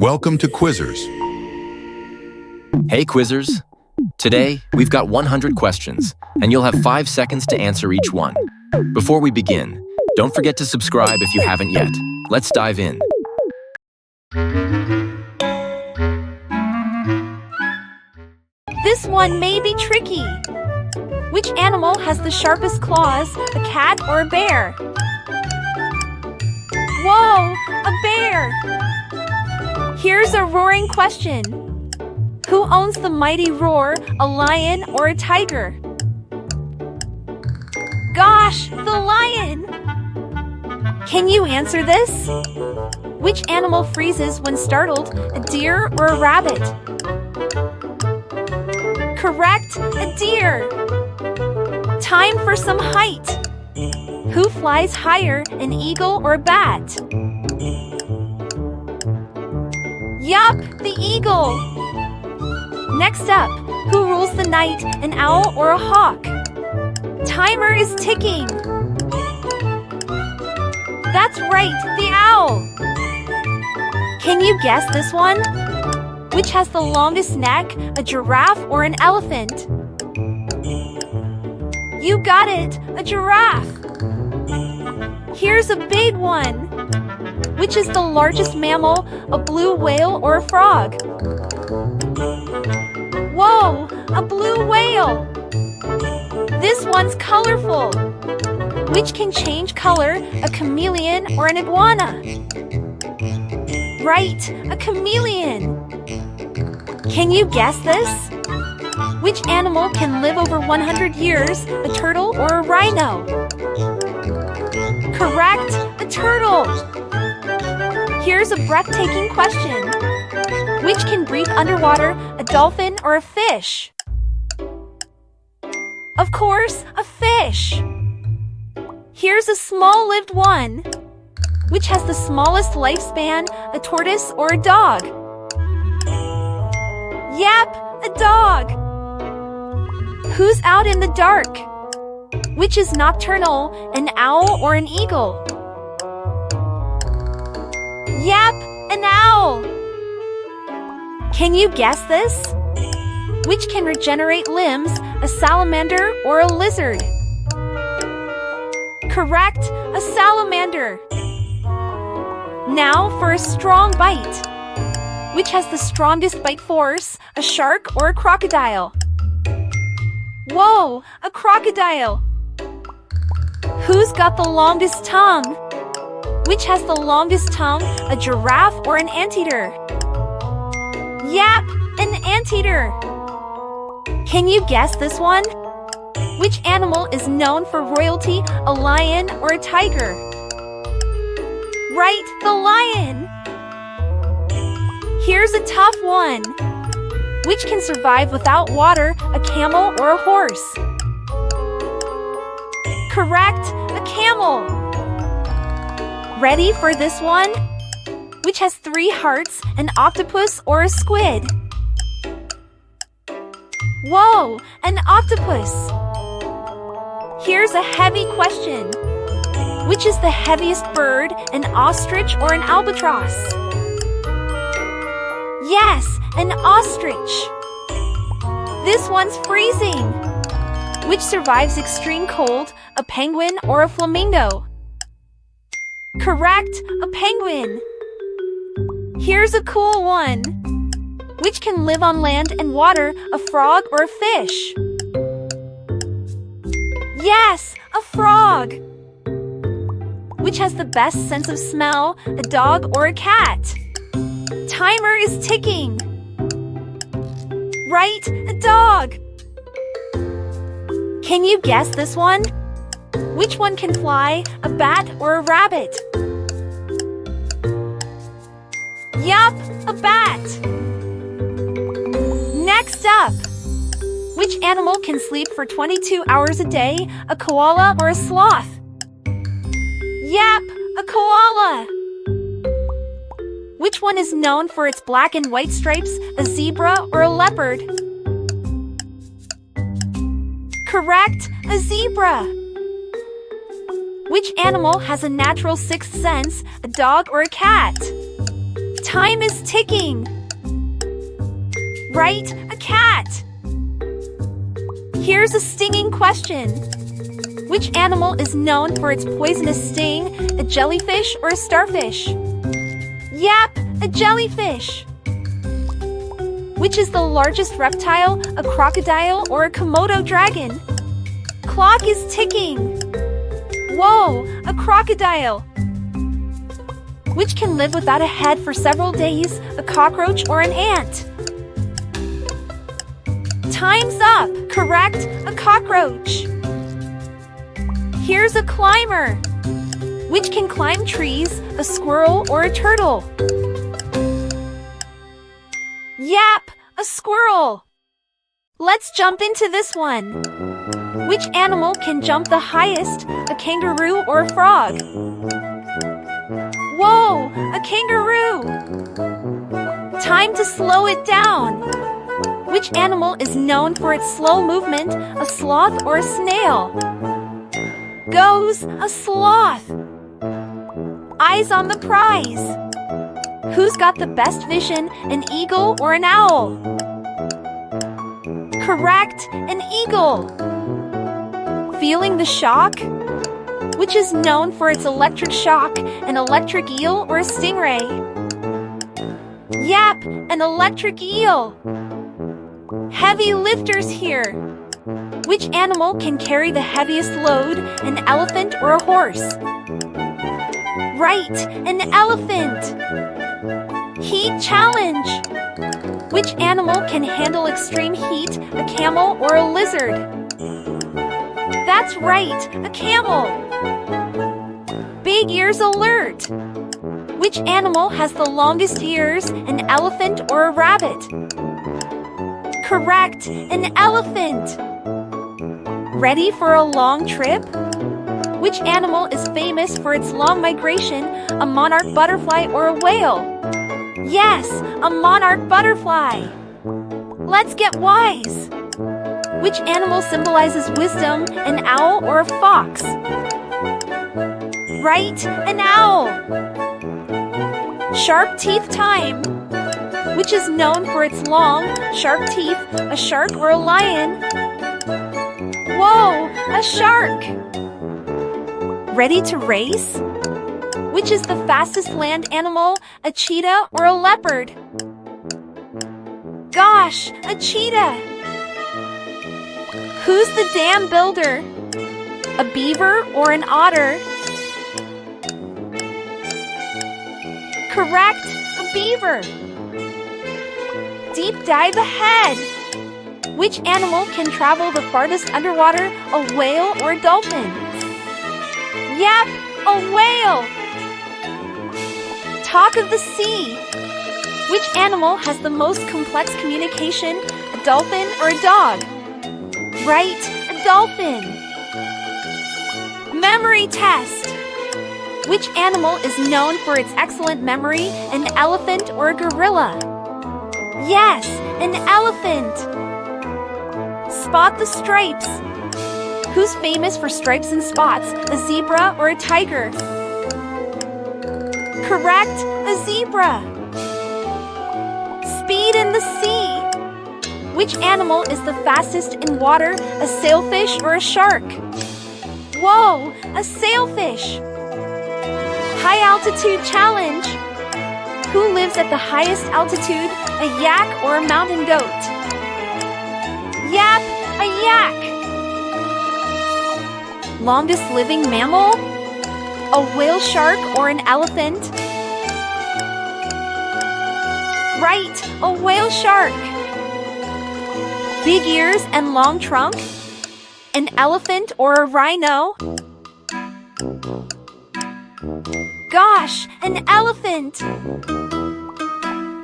Welcome to Quizzers. Hey Quizzers! Today, we've got 100 questions, and you'll have 5 seconds to answer each one. Before we begin, don't forget to subscribe if you haven't yet. Let's dive in. This one may be tricky. Which animal has the sharpest claws, a cat or a bear? Whoa, a bear! Here's a roaring question. Who owns the mighty roar, a lion or a tiger? Gosh, the lion! Can you answer this? Which animal freezes when startled, a deer or a rabbit? Correct, a deer! Time for some height. Who flies higher, an eagle or a bat? Yup, the eagle! Next up, who rules the night, an owl or a hawk? Timer is ticking! That's right, the owl! Can you guess this one? Which has the longest neck, a giraffe or an elephant? You got it, a giraffe! Here's a big one! Which is the largest mammal, a blue whale or a frog? Whoa, a blue whale! This one's colorful! Which can change color, a chameleon or an iguana? Right, a chameleon! Can you guess this? Which animal can live over 100 years, a turtle or a rhino? Correct, a turtle! Here's a breathtaking question. Which can breathe underwater, a dolphin or a fish? Of course, a fish! Here's a small-lived one. Which has the smallest lifespan, a tortoise or a dog? Yep, a dog! Who's out in the dark? Which is nocturnal, an owl or an eagle? Yep, an owl! Can you guess this? Which can regenerate limbs, a salamander or a lizard? Correct, a salamander! Now for a strong bite. Which has the strongest bite force, a shark or a crocodile? Whoa, a crocodile! Who's got the longest tongue? Which has the longest tongue, a giraffe or an anteater? Yep, an anteater! Can you guess this one? Which animal is known for royalty, a lion or a tiger? Right, the lion! Here's a tough one. Which can survive without water, a camel or a horse? Correct, a camel! Ready for this one? Which has 3 hearts, an octopus or a squid? Whoa, an octopus! Here's a heavy question. Which is the heaviest bird, an ostrich or an albatross? Yes, an ostrich! This one's freezing! Which survives extreme cold, a penguin or a flamingo? Correct, a penguin! Here's a cool one. Which can live on land and water, a frog or a fish? Yes, a frog! Which has the best sense of smell, a dog or a cat? Timer is ticking! Right, a dog! Can you guess this one? Which one can fly, a bat or a rabbit? Yup, a bat! Next up! Which animal can sleep for 22 hours a day, a koala or a sloth? Yep, a koala! Which one is known for its black and white stripes, a zebra or a leopard? Correct, a zebra! Which animal has a natural sixth sense, a dog or a cat? Time is ticking. Right, a cat. Here's a stinging question. Which animal is known for its poisonous sting, a jellyfish or a starfish? Yep, a jellyfish. Which is the largest reptile, a crocodile or a Komodo dragon? Clock is ticking. Whoa, a crocodile. Which can live without a head for several days, a cockroach or an ant? Time's up. Correct, a cockroach. Here's a climber. Which can climb trees, a squirrel or a turtle? Yep, a squirrel. Let's jump into this one. Which animal can jump the highest, a kangaroo or a frog? Whoa, a kangaroo. Time to slow it down. Which animal is known for its slow movement, a sloth or a snail? Goes, a sloth. Eyes on the prize. Who's got the best vision, an eagle or an owl? Correct, an eagle. Feeling the shock? Which is known for its electric shock, an electric eel or a stingray? Yep, an electric eel. Heavy lifters here. Which animal can carry the heaviest load, an elephant or a horse? Right, an elephant. Heat challenge. Which animal can handle extreme heat, a camel or a lizard? That's right, a camel. Big ears alert. Which animal has the longest ears, an elephant or a rabbit? Correct, an elephant. Ready for a long trip? Which animal is famous for its long migration, a monarch butterfly or a whale? Yes, a monarch butterfly. Let's get wise. Which animal symbolizes wisdom, an owl or a fox? Right, an owl. Sharp teeth time. Which is known for its long, sharp teeth, a shark or a lion? Whoa, a shark. Ready to race? Which is the fastest land animal, a cheetah or a leopard? Gosh, a cheetah. Who's the dam builder? A beaver or an otter? Correct, a beaver. Deep dive ahead. Which animal can travel the farthest underwater, a whale or a dolphin? Yep, a whale. Talk of the sea. Which animal has the most complex communication, a dolphin or a dog? Right, a dolphin. Memory test. Which animal is known for its excellent memory, an elephant or a gorilla? Yes, an elephant. Spot the stripes. Who's famous for stripes and spots, a zebra or a tiger? Correct, a zebra. Speed in the sea. Which animal is the fastest in water, a sailfish or a shark? Whoa, a sailfish. High altitude challenge. Who lives at the highest altitude, a yak or a mountain goat? Yep, a yak. Longest living mammal? A whale shark or an elephant? Right, a whale shark. Big ears and long trunk? An elephant or a rhino? Gosh, an elephant.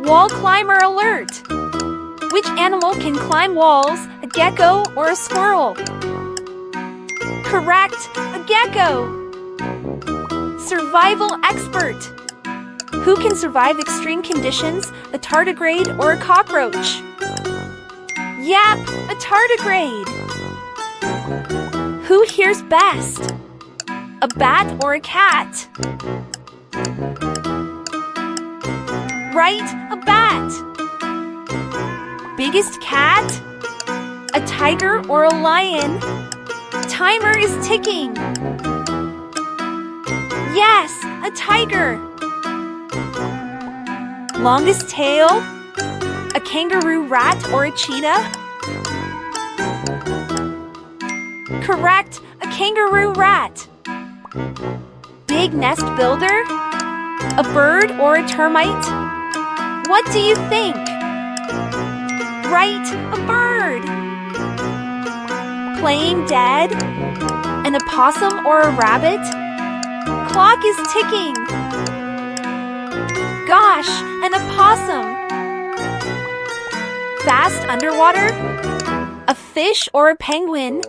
Wall climber alert. Which animal can climb walls, a gecko or a squirrel? Correct, a gecko. Survival expert. Who can survive extreme conditions, a tardigrade or a cockroach? Yep, a tardigrade. Who hears best? A bat or a cat? Right, a bat. Biggest cat? A tiger or a lion? Timer is ticking. Yes, a tiger. Longest tail? A kangaroo rat or a cheetah? Correct, a kangaroo rat. Big nest builder? A bird or a termite? What do you think? Right, a bird. Playing dead? An opossum or a rabbit? Clock is ticking. Gosh, an opossum. Fast underwater? A fish or a penguin?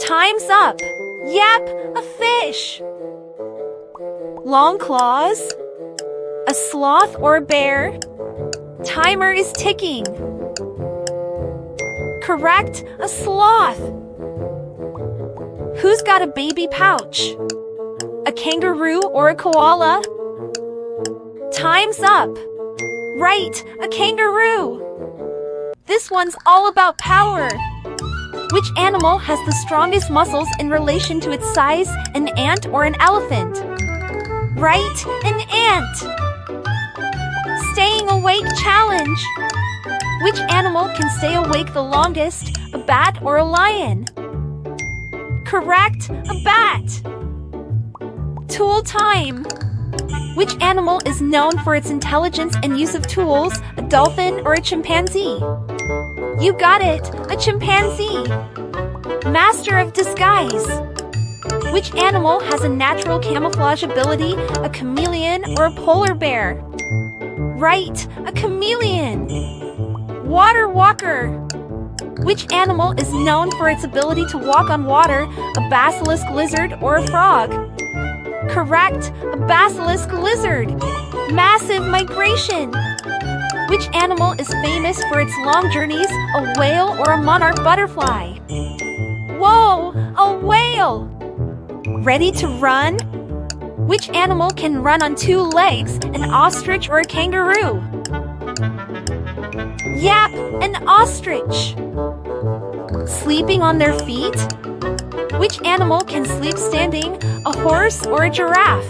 Time's up. Yep, a fish. Long claws? A sloth or a bear? Timer is ticking. Correct, a sloth. Who's got a baby pouch? A kangaroo or a koala? Time's up. Right, a kangaroo. This one's all about power. Which animal has the strongest muscles in relation to its size, an ant or an elephant? Right, an ant. Staying awake challenge. Which animal can stay awake the longest, a bat or a lion? Correct, a bat. Tool time. Which animal is known for its intelligence and use of tools, a dolphin or a chimpanzee? You got it, a chimpanzee. Master of disguise. Which animal has a natural camouflage ability, a chameleon or a polar bear? Right, a chameleon. Water walker. Which animal is known for its ability to walk on water, a basilisk lizard or a frog? Correct, a basilisk lizard. Massive migration. Which animal is famous for its long journeys, a whale or a monarch butterfly? Whoa, a whale! Ready to run? Which animal can run on two legs, an ostrich or a kangaroo? Yep, an ostrich. Sleeping on their feet? Which animal can sleep standing, a horse or a giraffe?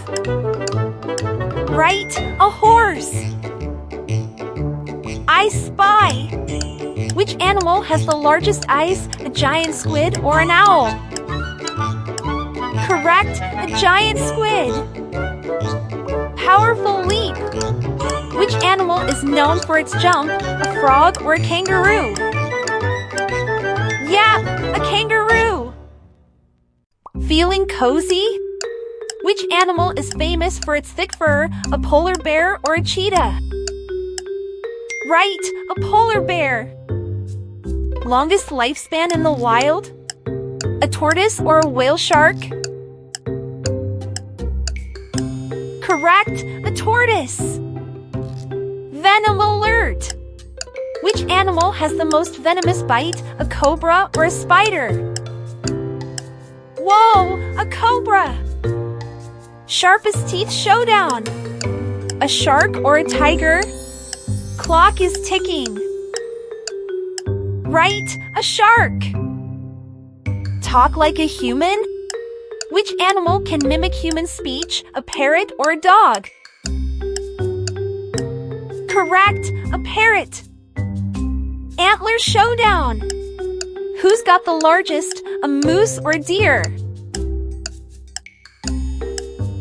Right, a horse. I spy. Which animal has the largest eyes, a giant squid or an owl? Correct, a giant squid. Powerful leap. Which animal is known for its jump, a frog or a kangaroo? Yep, a kangaroo. Feeling cozy? Which animal is famous for its thick fur, a polar bear or a cheetah? Right, a polar bear. Longest lifespan in the wild? A tortoise or a whale shark? Correct, a tortoise. Venom alert. Which animal has the most venomous bite, a cobra or a spider? Whoa, a cobra. Sharpest teeth showdown. A shark or a tiger? Clock is ticking. Right, a shark. Talk like a human? Which animal can mimic human speech, a parrot or a dog? Correct, a parrot. Antler showdown. Who's got the largest, a moose or a deer?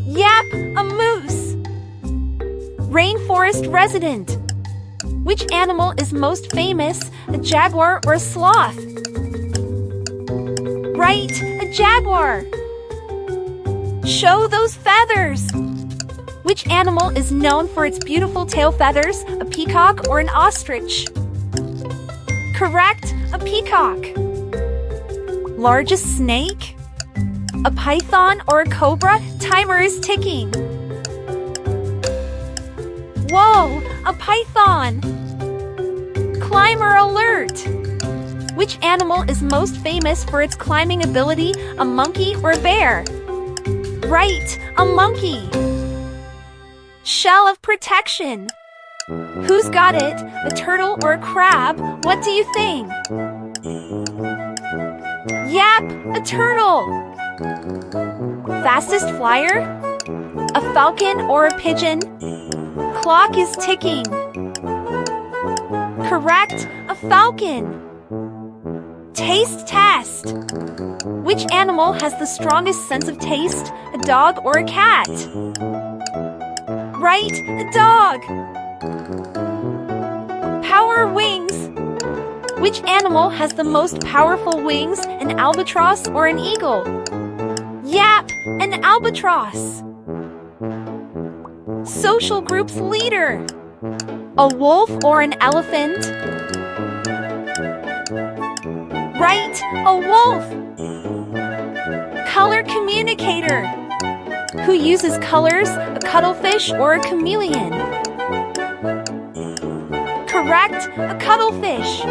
Yep, a moose. Rainforest resident. Which animal is most famous, a jaguar or a sloth? Right, a jaguar. Show those feathers. Which animal is known for its beautiful tail feathers, a peacock or an ostrich? Correct, a peacock. Largest snake? A python or a cobra? Timer is ticking. Whoa, a python. Climber alert. Which animal is most famous for its climbing ability, a monkey or a bear? Right, a monkey. Shell of protection. Who's got it? A turtle or a crab? What do you think? Yep, a turtle. Fastest flyer? A falcon or a pigeon? Clock is ticking. Correct, a falcon. Taste test. Which animal has the strongest sense of taste? A dog or a cat? Right, a dog. Power wings. Which animal has the most powerful wings? An albatross or an eagle? Yep, an albatross. Social group's leader. A wolf or an elephant? Right, a wolf. Color communicator. Who uses colors? A cuttlefish or a chameleon? Correct, a cuttlefish.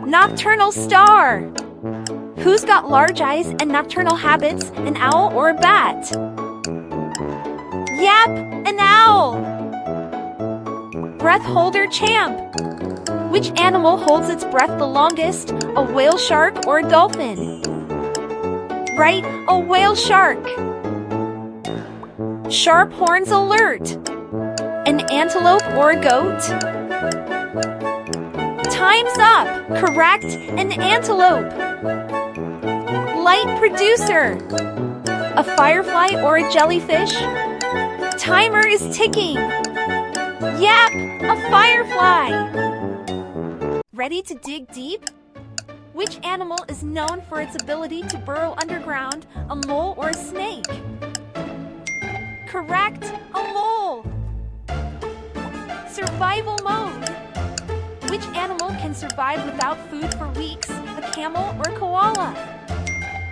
Nocturnal star. Who's got large eyes and nocturnal habits? An owl or a bat? Yep, an owl. Breath holder champ. Which animal holds its breath the longest? A whale shark or a dolphin? Right, a whale shark. Sharp horns alert. An antelope or a goat? Time's up. Correct, an antelope. Light producer. A firefly or a jellyfish? Timer is ticking. Yep, a firefly. Ready to dig deep? Which animal is known for its ability to burrow underground? A mole or a snake? Correct, a mole. Survival mode. Which animal can survive without food for weeks? A camel or a koala?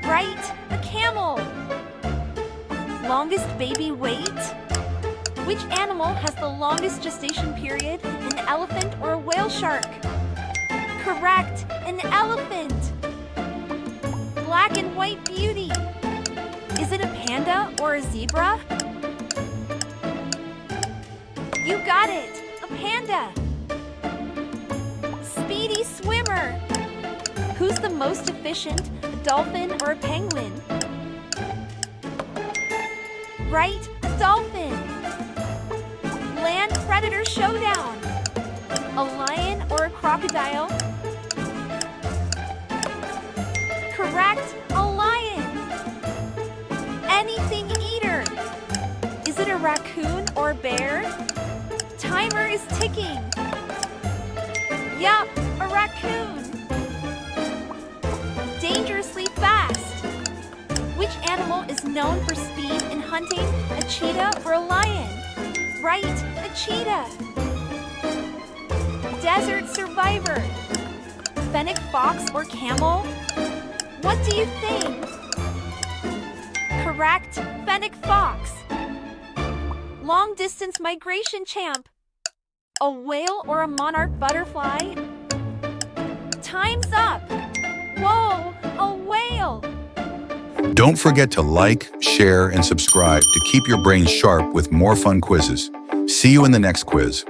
Right, a camel. Longest baby weight? Which animal has the longest gestation period? An elephant or a whale shark? Correct, an elephant. Black and white beauty. Is it a panda or a zebra? You got it, a panda. Speedy swimmer. Who's the most efficient? A dolphin or a penguin? Right, a dolphin. Land predator showdown. A lion or a crocodile? Correct, a lion. Anything eater. Is it a raccoon or a bear? Timer is ticking. Yup, a raccoon. Dangerously fast. Which animal is known for speed in hunting? A cheetah or a lion? Right, a cheetah. Desert survivor. Fennec fox or camel? What do you think? Correct, fennec fox. Long distance migration champ. A whale or a monarch butterfly? Time's up. Whoa, a whale. Don't forget to like, share, and subscribe to keep your brain sharp with more fun quizzes. See you in the next quiz.